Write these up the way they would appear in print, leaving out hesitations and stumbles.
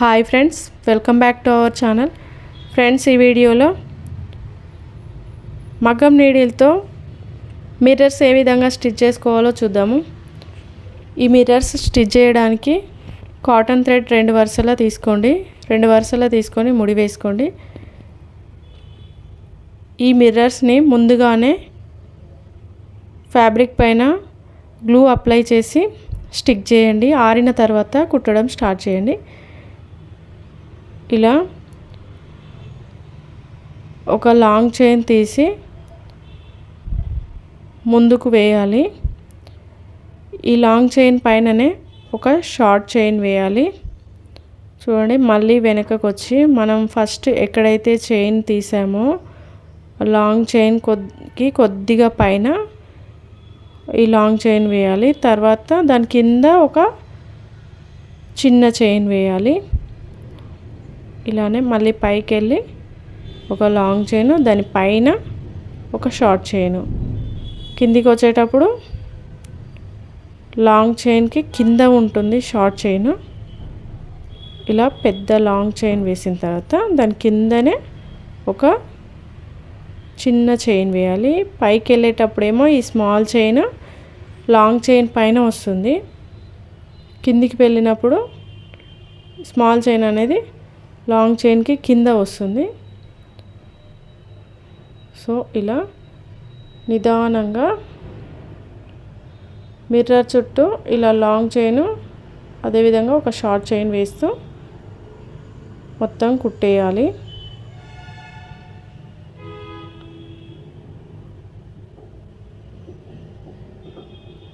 Hi friends, welcome back to our channel. Friends, ఈ వీడియోలో మగ్గం నీడిల్తో మిర్రర్స్ ఏ విధంగా స్టిచ్ చేసుకోవాలో చూద్దాము. ఈ మిర్రర్స్ స్టిచ్ చేయడానికి కాటన్ థ్రెడ్ 2 వరుసలా తీసుకోండి. 2 వరుసలా తీసుకొని ముడి వేసుకోండి. ఈ మిర్రర్స్ని ముందుగానే ఫ్యాబ్రిక్ పైన గ్లూ అప్లై చేసి స్టిక్ చేయండి. ఆరిన తర్వాత కుట్టడం స్టార్ట్ చేయండి. ఇలా ఒక లాంగ్ చైన్ తీసి ముందుకు వేయాలి. ఈ లాంగ్ చైన్ పైననే ఒక షార్ట్ చైన్ వేయాలి. చూడండి, మళ్ళీ వెనకకు వచ్చి మనం ఫస్ట్ ఎక్కడైతే చైన్ తీసామో లాంగ్ చైన్ కొద్దిగా పైన ఈ లాంగ్ చైన్ వేయాలి. తర్వాత దాని కింద ఒక చిన్న చైన్ వేయాలి. ఇలానే మళ్ళీ పైకి వెళ్ళి ఒక లాంగ్ చైన్, దాని పైన ఒక షార్ట్ చైన్, కిందికి వచ్చేటప్పుడు లాంగ్ చైన్కి కింద ఉంటుంది షార్ట్ చైన్. ఇలా పెద్ద లాంగ్ చైన్ వేసిన తర్వాత దాని కిందనే ఒక చిన్న చైన్ వేయాలి. పైకి వెళ్ళేటప్పుడేమో ఈ స్మాల్ చైన్ లాంగ్ చైన్ పైన వస్తుంది. కిందికి వెళ్ళినప్పుడు స్మాల్ చైన్ అనేది లాంగ్ చైన్కి కింద వస్తుంది. సో ఇలా నిదానంగా మిర్రర్ చుట్టూ ఇలా లాంగ్ చైన్, అదేవిధంగా ఒక షార్ట్ చైన్ వేస్తూ మొత్తం కుట్టేయాలి.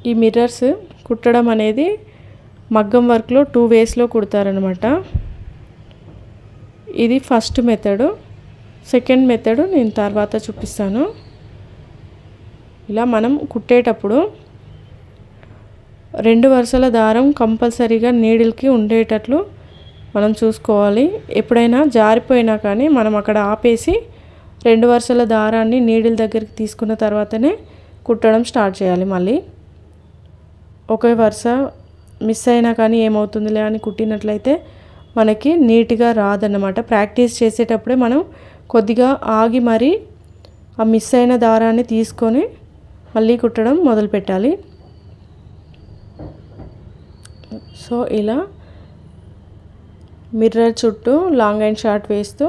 ఈ మిర్రర్స్ కుట్టడం అనేది మగ్గం వర్క్లో 2 వేస్లో కుడతారనమాట. ఇది ఫస్ట్ మెథడు. సెకండ్ మెథడు నేను తర్వాత చూపిస్తాను. ఇలా మనం కుట్టేటప్పుడు 2 వరుసల దారం కంపల్సరీగా నీడిల్కి ఉండేటట్లు మనం చూసుకోవాలి. ఎప్పుడైనా జారిపోయినా కానీ మనం అక్కడ ఆపేసి 2 వరుసల దారాన్ని నీడిల్ దగ్గరికి తీసుకున్న తర్వాతనే కుట్టడం స్టార్ట్ చేయాలి. మళ్ళీ ఒకే వరుస మిస్ అయినా కానీ ఏమవుతుందిలే అని కుట్టినట్లయితే మనకి నీట్గా రాదన్నమాట. ప్రాక్టీస్ చేసేటప్పుడే మనం కొద్దిగా ఆగి మరీ ఆ మిస్ అయిన దారాన్ని తీసుకొని మళ్ళీ కుట్టడం మొదలు పెట్టాలి. సో ఇలా మిర్రర్ చుట్టూ లాంగ్ అండ్ షార్ట్ వేస్తూ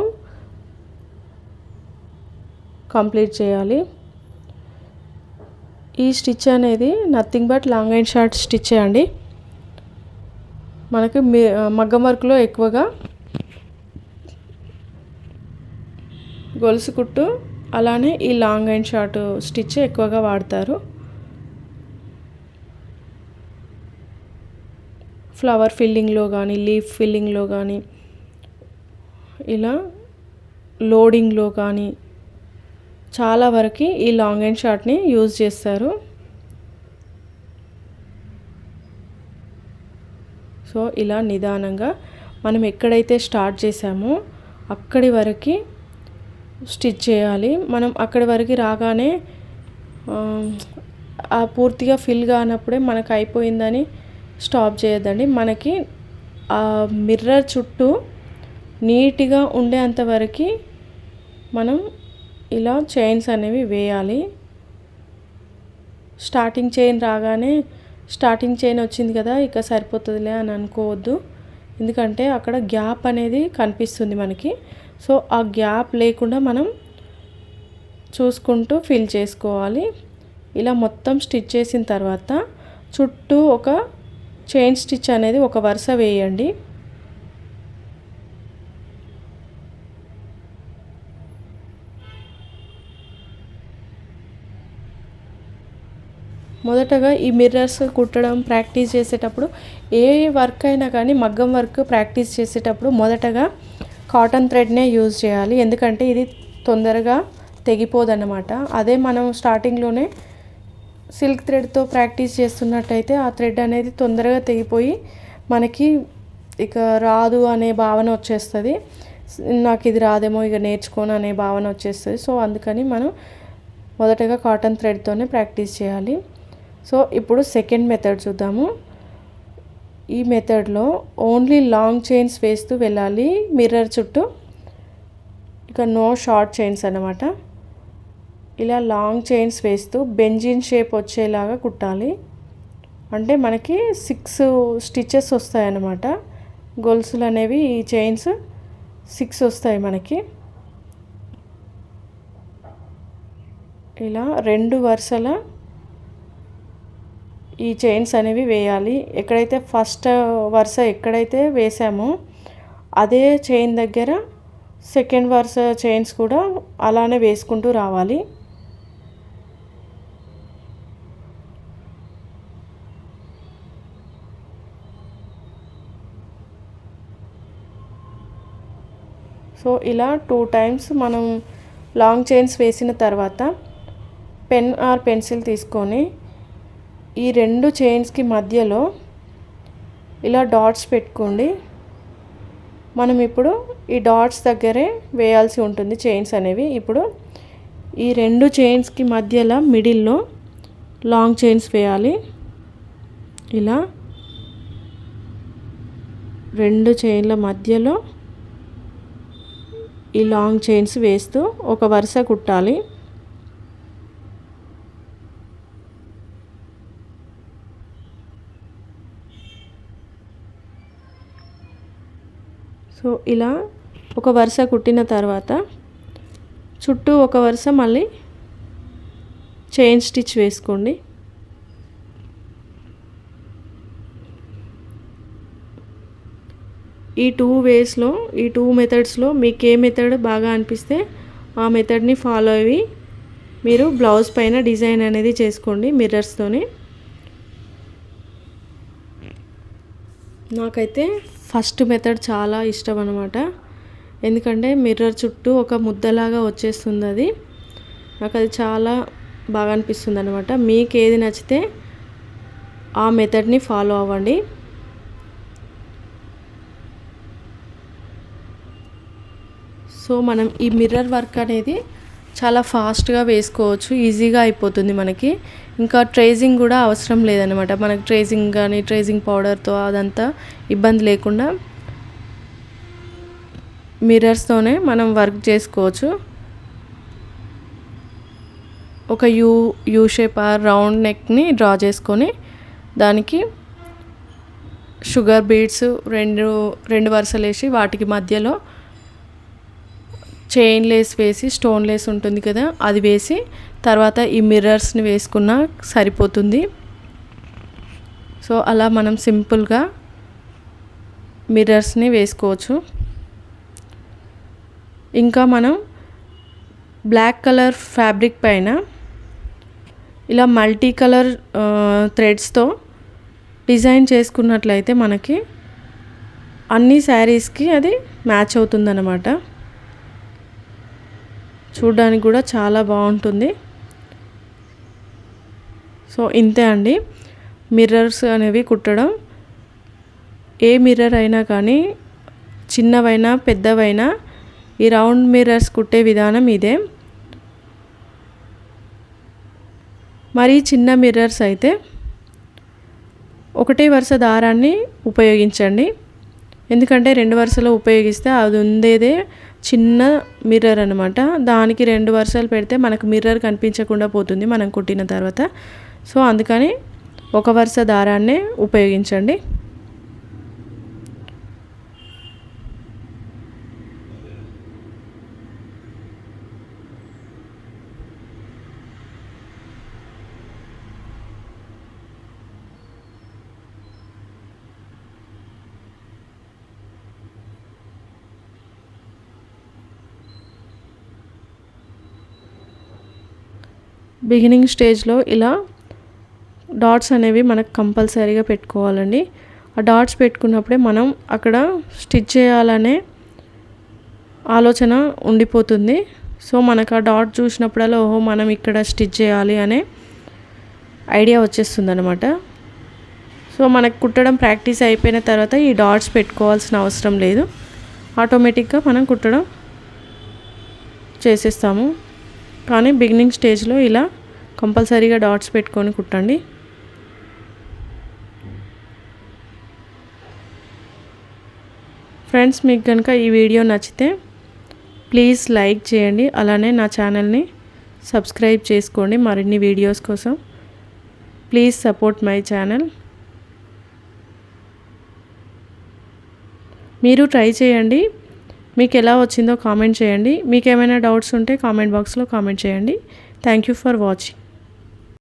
కంప్లీట్ చేయాలి. ఈ స్టిచ్ అనేది nothing but long and short stitch అండి. మనకి మగ్గం వర్క్లో ఎక్కువగా గొలుసు కుట్టు, అలానే ఈ లాంగ్ అండ్ షార్ట్ స్టిచ్ ఎక్కువగా వాడతారు. ఫ్లవర్ ఫిల్లింగ్లో కానీ, లీఫ్ ఫిల్లింగ్లో కానీ, ఇలా లోడింగ్లో కానీ చాలా వరకు ఈ లాంగ్ అండ్ షార్ట్ని యూజ్ చేస్తారు. సో ఇలా నిదానంగా మనం ఎక్కడైతే స్టార్ట్ చేసామో అక్కడి వరకు స్టిచ్ చేయాలి. మనం అక్కడి వరకు రాగానే ఆ పూర్తిగా ఫిల్ కానప్పుడే మనకు అయిపోయిందని స్టాప్ చేయొద్దండి. మనకి ఆ మిర్రర్ చుట్టూ నీట్గా ఉండేంతవరకు మనం ఇలా చైన్స్ అనేవి వేయాలి. స్టార్టింగ్ చైన్ రాగానే స్టార్టింగ్ చైన్ వచ్చింది కదా ఇక సరిపోతుందిలే అని అనుకోవద్దు. ఎందుకంటే అక్కడ గ్యాప్ అనేది కనిపిస్తుంది మనకి. సో ఆ గ్యాప్ లేకుండా మనం చూసుకుంటూ ఫిల్ చేసుకోవాలి. ఇలా మొత్తం స్టిచ్ చేసిన తర్వాత చుట్టూ ఒక చైన్ స్టిచ్ అనేది ఒక వరుస వేయండి. మొదటగా ఈ మిర్రర్స్ కుట్టడం ప్రాక్టీస్ చేసేటప్పుడు ఏ వర్క్ అయినా కానీ మగ్గం వర్క్ ప్రాక్టీస్ చేసేటప్పుడు మొదటగా కాటన్ థ్రెడ్నే యూజ్ చేయాలి. ఎందుకంటే ఇది తొందరగా తెగిపోదన్నమాట. అదే మనం స్టార్టింగ్లోనే సిల్క్ థ్రెడ్తో ప్రాక్టీస్ చేస్తున్నట్టయితే ఆ థ్రెడ్ అనేది తొందరగా తెగిపోయి మనకి ఇక రాదు అనే భావన వచ్చేస్తుంది. నాకు ఇది రాదేమో ఇక నేర్చుకోను అనే భావన వచ్చేస్తుంది. సో అందుకని మనం మొదటగా కాటన్ థ్రెడ్తోనే ప్రాక్టీస్ చేయాలి. సో ఇప్పుడు సెకండ్ మెథడ్ చూద్దాము. ఈ మెథడ్లో ఓన్లీ లాంగ్ చైన్స్ వేస్తూ వెళ్ళాలి మిర్రర్ చుట్టూ, ఇక నో షార్ట్ చైన్స్ అన్నమాట. ఇలా లాంగ్ చైన్స్ వేస్తూ బెంజిన్ షేప్ వచ్చేలాగా కుట్టాలి. అంటే మనకి 6 స్టిచెస్ వస్తాయన్నమాట. గొలుసులు అనేవి ఈ చైన్స్ 6 వస్తాయి మనకి. ఇలా 2 వరుసల ఈ చైన్స్ అనేవి వేయాలి. ఎక్కడైతే ఫస్ట్ వరుస ఎక్కడైతే వేసామో అదే చైన్ దగ్గర సెకండ్ వరుస చైన్స్ కూడా అలానే వేసుకుంటూ రావాలి. సో ఇలా 2 టైమ్స్ మనం లాంగ్ చైన్స్ వేసిన తర్వాత పెన్ ఆర్ పెన్సిల్ తీసుకొని ఈ 2 చైన్స్కి మధ్యలో ఇలా డాట్స్ పెట్టుకోండి. మనం ఇప్పుడు ఈ డాట్స్ దగ్గరే వేయాల్సి ఉంటుంది చైన్స్ అనేవి. ఇప్పుడు ఈ 2 చైన్స్కి మధ్యలో మిడిల్లో లాంగ్ చైన్స్ వేయాలి. ఇలా 2 చైన్ల మధ్యలో ఈ లాంగ్ చైన్స్ వేస్తూ ఒక వరుస కుట్టాలి. సో ఇలా ఒక వరుస కుట్టిన తర్వాత చుట్టూ ఒక వరుస మళ్ళీ చైన్ స్టిచ్ వేసుకోండి. ఈ 2 వేస్లో, ఈ 2 మెథడ్స్లో మీకు ఏ మెథడ్ బాగా అనిపిస్తే ఆ మెథడ్ని ఫాలో అయ్యి మీరు బ్లౌజ్ పైన డిజైన్ అనేది చేసుకోండి మిర్రర్స్తోని. నాకైతే ఫస్ట్ మెథడ్ చాలా ఇష్టం అన్నమాట. ఎందుకంటే మిర్రర్ చుట్టూ ఒక ముద్దలాగా వచ్చేస్తుంది అది. నాకు అది చాలా బాగా అనిపిస్తుంది అన్నమాట. మీకు ఏది నచ్చితే ఆ మెథడ్ని ఫాలో అవ్వండి. సో మనం ఈ మిర్రర్ వర్క్ అనేది చాలా ఫాస్ట్గా వేసుకోవచ్చు, ఈజీగా అయిపోతుంది మనకి. ఇంకా ట్రేసింగ్ కూడా అవసరం లేదనమాట. మనకు ట్రేసింగ్ కానీ ట్రేసింగ్ పౌడర్తో అదంతా ఇబ్బంది లేకుండా మిర్రర్స్తోనే మనం వర్క్ చేసుకోవచ్చు. ఒక యూ షేప్ ఆ రౌండ్ నెక్ని డ్రా చేసుకొని దానికి షుగర్ బీడ్స్ రెండు వరుసలు వేసి వాటికి మధ్యలో చైన్ లేస్ వేసి, స్టోన్ లేస్ ఉంటుంది కదా, అది వేసి తర్వాత ఈ మిర్రర్స్ని వేసుకున్నా సరిపోతుంది. సో అలా మనం సింపుల్గా మిర్రర్స్ని వేసుకోవచ్చు. ఇంకా మనం బ్లాక్ కలర్ ఫ్యాబ్రిక్ పైన ఇలా మల్టీ కలర్ థ్రెడ్స్తో డిజైన్ చేసుకున్నట్లయితే మనకి అన్ని శారీస్కి అది మ్యాచ్ అవుతుందన్నమాట. చూడడానికి కూడా చాలా బాగుంటుంది. సో ఇంతే అండి మిర్రర్స్ అనేవి కుట్టడం. ఏ మిర్రర్ అయినా కానీ చిన్నవైనా పెద్దవైనా ఈ రౌండ్ మిర్రర్స్ కుట్టే విధానం ఇదే. మరి చిన్న మిర్రర్స్ అయితే ఒకటే వరుస దారాన్ని ఉపయోగించండి. ఎందుకంటే 2 వరుసలు ఉపయోగిస్తే అది ఉండేదే చిన్న మిర్రర్ అనమాట. దానికి 2 వరుసలు పెడితే మనకు మిర్రర్ కనిపించకుండా పోతుంది మనం కుట్టిన తర్వాత. సో అందుకని ఒక వరుస దారాన్నే ఉపయోగించండి. బిగినింగ్ స్టేజ్లో ఇలా డాట్స్ అనేవి మనకు కంపల్సరీగా పెట్టుకోవాలండి. ఆ డాట్స్ పెట్టుకున్నప్పుడే మనం అక్కడ స్టిచ్ చేయాలనే ఆలోచన ఉండిపోతుంది. సో మనకు ఆ డాట్ చూసినప్పుడల్లా ఓహో మనం ఇక్కడ స్టిచ్ చేయాలి అనే ఐడియా వచ్చేస్తుంది అనమాట. సో మనకు కుట్టడం ప్రాక్టీస్ అయిపోయిన తర్వాత ఈ డాట్స్ పెట్టుకోవాల్సిన అవసరం లేదు. ఆటోమేటిక్గా మనం కుట్టడం చేసేస్తాము. కానీ బిగినింగ్ స్టేజ్లో ఇలా కంపల్సరీగా డాట్స్ పెట్టుకొని కుట్టండి. ఫ్రెండ్స్, మీకు కనుక ఈ వీడియో నచ్చితే ప్లీజ్ లైక్ చేయండి. అలానే నా ఛానల్ని సబ్స్క్రైబ్ చేసుకోండి మరిన్ని వీడియోస్ కోసం. Please support my channel. మీరు ట్రై చేయండి. మీకు ఎలా వచ్చిందో కామెంట్ చేయండి. మీకు ఏమైనా డౌట్స్ ఉంటే కామెంట్ బాక్స్లో కామెంట్ చేయండి. Thank you for watching.